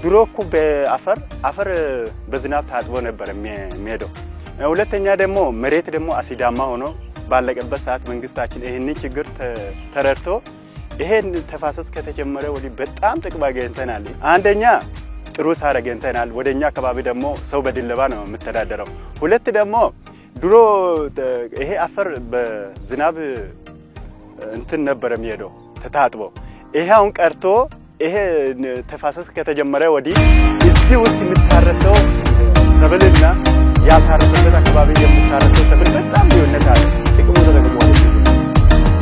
ድሮ እኮ አፈር በዝናብ ታጥቦ ነበር የሚሄደው ሁለተኛ ደግሞ መሬት ደግሞ አሲዳማ ሆኖ ባለቀበት ሰዓት መንግስታችን ይሄን ችግር ተረድቶ ይሄን ተፋሰስ ከተጀመረ ወዲህ በጣም ጥቅም አገኝተናል አንደኛ ጥሩ ሳር አገኝተናል ወደኛ አካባቢ ደግሞ ሰው በድለባ ነው የምተዳደረው ሁለት ደግሞ ድሮ ይሄ አፈር በዝናብ እንትን ነበር የሚሄደው ተታጥቦ ይሄ አሁን ቀርቶ ይሄ ተፋሰስ ከተጀመረ ወዲህ እዚህ ውስጥ የሚታረሰው ሰብልና ያልታረሰበት አካባቢ የሚታረሰው ሰብል በጣም ልዩነት አለ ጥቅሙ ተደግሟል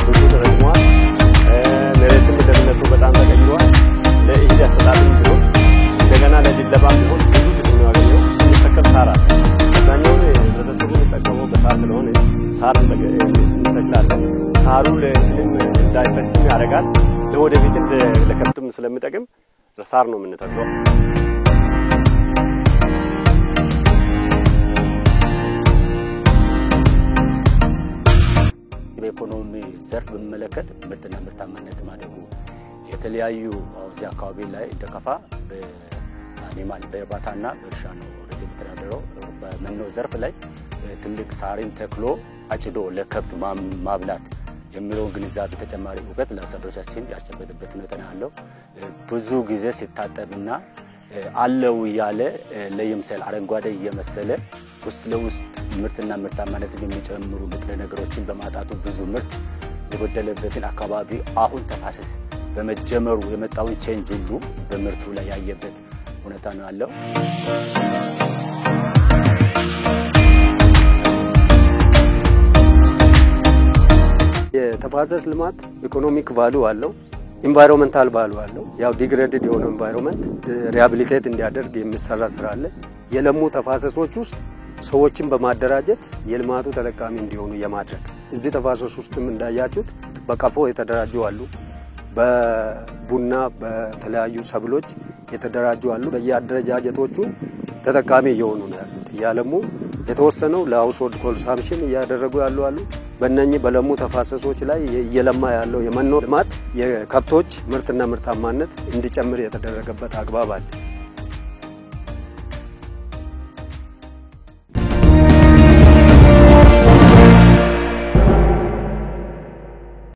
ብዙ ተደግሟል መሬትም ደህንነቱ በጣም ተቀይሯል ለኢህዲ አሰጣጥም ቢሆን እንደገና ለድለባም ቢሆን ብዙ ጥቅም ያገኘው የሚተከል ሳር አለ አብዛኛውን ህብረተሰቡ የሚጠቀመው በሳር ስለሆነ ሳር እንተክላለን ሳሩ ለእንትንም እንዳይፈስም ያደርጋል ለወደፊት ለከብትም ስለሚጠቅም ሳር ነው የምንተክለው በኢኮኖሚ ዘርፍ በመለከት ምርትና ምርታማነት ማደጉ የተለያዩ እዚህ አካባቢ ላይ ደከፋ በአኒማል በእርባታና በእርሻ ነው ወደሚተዳደረው በመኖ ዘርፍ ላይ ትልቅ ሳርን ተክሎ አጭዶ ለከብት ማብላት የሚለው ግንዛቤ ተጨማሪ እውቀት ለአርሶአደሮቻችን ያስጨበጠበት ሁኔታ ነው ብዙ ጊዜ ሲታጠብና አለው ያለ ለየምሰል አረንጓዴ የመሰለ ውስጥ ለውስጥ ምርትና ምርታማነትን የሚጨምሩ ንጥረ ነገሮችን በማጣቱ ብዙ ምርት የጎደለበትን አካባቢ አሁን ተፋሰስ በመጀመሩ የመጣው ቼንጅ ሁሉ በምርቱ ላይ ያየበት ሁኔታ ነው ያለው የተፋሰስ ልማት ኢኮኖሚክ ቫልዩ አለው ኢንቫይሮንመንታል ቫልዩ አለው ያው ዲግሬድድ የሆነ ኢንቫይሮንመንት ሪሃቢሊቴት እንዲያደርግ የሚሰራ ስራ አለ የለሙ ተፋሰሶች ውስጥ ሰዎችን በማደራጀት የልማቱ ተጠቃሚ እንዲሆኑ የማድረግ እዚህ ተፋሰስ ውስጥም እንዳያችሁት በቀፎ የተደራጁ አሉ በቡና በተለያዩ ሰብሎች የተደራጁ አሉ በየአደረጃጀቶቹ ተጠቃሚ የሆኑ ነው ያሉት ያለሙ የተወሰነው ለሃውስሆልድ ኮንሰምፕሽን ያደረጉ ያሉ አሉ በእነኚህ በለሙ ተፋሰሶች ላይ የለማ ያለው የመኖ ልማት የከብቶች ምርትና ምርታማነት እንዲጨምር የተደረገበት አግባብ አለ